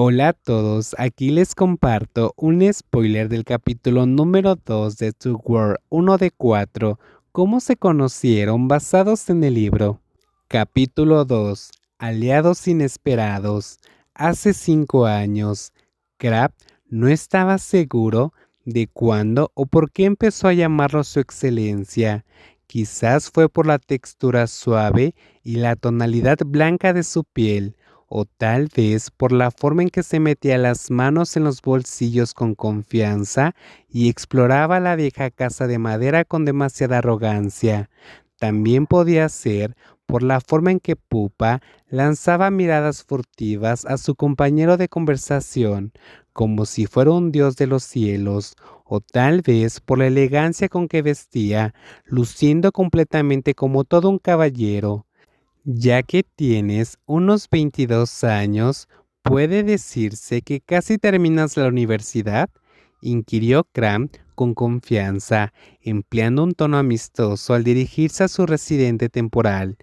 Hola a todos, aquí les comparto un spoiler del capítulo número 2 de Two World 1 de 4, cómo se conocieron basados en el libro. Capítulo 2, Aliados inesperados. Hace 5 años, Crab no estaba seguro de cuándo o por qué empezó a llamarlo su excelencia. Quizás fue por la textura suave y la tonalidad blanca de su piel, o tal vez por la forma en que se metía las manos en los bolsillos con confianza y exploraba la vieja casa de madera con demasiada arrogancia. También podía ser por la forma en que Pupa lanzaba miradas furtivas a su compañero de conversación, como si fuera un dios de los cielos, o tal vez por la elegancia con que vestía, luciendo completamente como todo un caballero. Ya que tienes unos 22 años, ¿puede decirse que casi terminas la universidad? Inquirió Cram con confianza, empleando un tono amistoso al dirigirse a su residente temporal.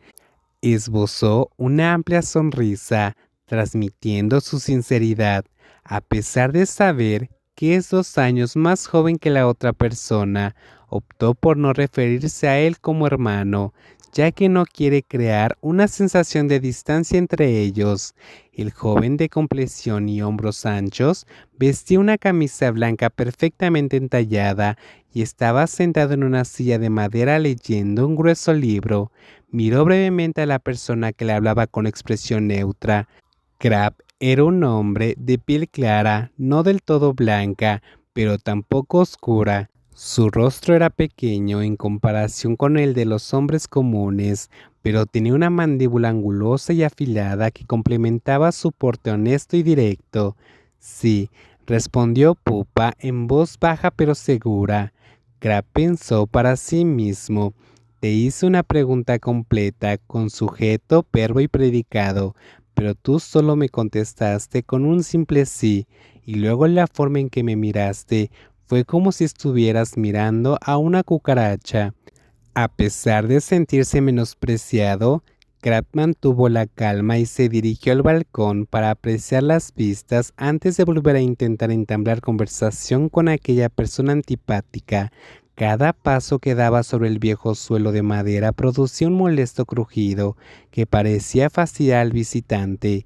Esbozó una amplia sonrisa, transmitiendo su sinceridad, a pesar de saber que es 2 años más joven que la otra persona. Optó por no referirse a él como hermano, ya que no quiere crear una sensación de distancia entre ellos. El joven de complexión y hombros anchos vestía una camisa blanca perfectamente entallada y estaba sentado en una silla de madera leyendo un grueso libro. Miró brevemente a la persona que le hablaba con expresión neutra. Crab era un hombre de piel clara, no del todo blanca, pero tampoco oscura. Su rostro era pequeño en comparación con el de los hombres comunes, pero tenía una mandíbula angulosa y afilada que complementaba su porte honesto y directo. Sí, respondió Pupa en voz baja pero segura. Crab pensó para sí mismo. Te hice una pregunta completa con sujeto, verbo y predicado, pero tú solo me contestaste con un simple sí, y luego la forma en que me miraste fue como si estuvieras mirando a una cucaracha. A pesar de sentirse menospreciado, Crab mantuvo la calma y se dirigió al balcón para apreciar las vistas antes de volver a intentar entablar conversación con aquella persona antipática. Cada paso que daba sobre el viejo suelo de madera producía un molesto crujido que parecía fastidiar al visitante.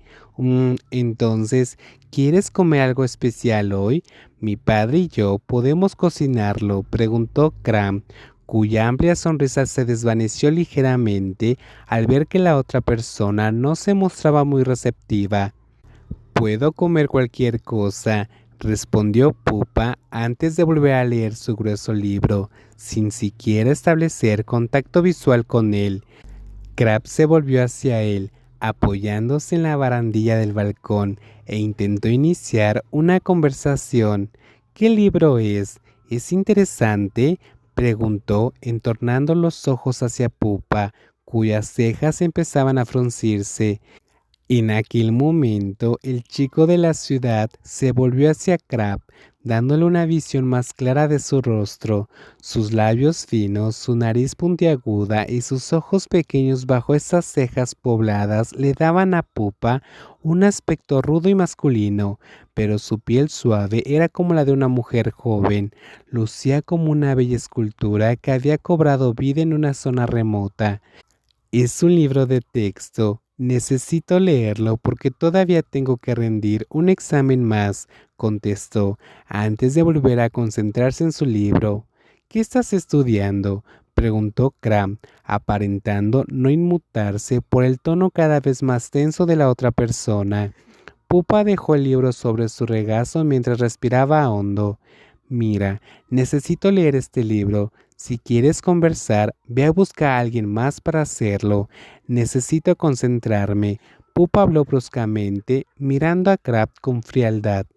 Entonces, ¿quieres comer algo especial hoy? Mi padre y yo podemos cocinarlo, preguntó Cram, cuya amplia sonrisa se desvaneció ligeramente al ver que la otra persona no se mostraba muy receptiva. Puedo comer cualquier cosa, respondió Pupa antes de volver a leer su grueso libro, sin siquiera establecer contacto visual con él. Crab se volvió hacia él, apoyándose en la barandilla del balcón, e intentó iniciar una conversación. ¿Qué libro es? ¿Es interesante?, preguntó, entornando los ojos hacia Pupa, cuyas cejas empezaban a fruncirse. En aquel momento, el chico de la ciudad se volvió hacia Crab, dándole una visión más clara de su rostro. Sus labios finos, su nariz puntiaguda y sus ojos pequeños bajo esas cejas pobladas le daban a Pupa un aspecto rudo y masculino, pero su piel suave era como la de una mujer joven. Lucía como una bella escultura que había cobrado vida en una zona remota. Es un libro de texto. Necesito leerlo porque todavía tengo que rendir un examen más, contestó, antes de volver a concentrarse en su libro. ¿Qué estás estudiando?, preguntó Cram, aparentando no inmutarse por el tono cada vez más tenso de la otra persona. Pupa dejó el libro sobre su regazo mientras respiraba hondo. Mira, necesito leer este libro. Si quieres conversar, ve a buscar a alguien más para hacerlo. Necesito concentrarme. Pupa habló bruscamente, mirando a Crab con frialdad.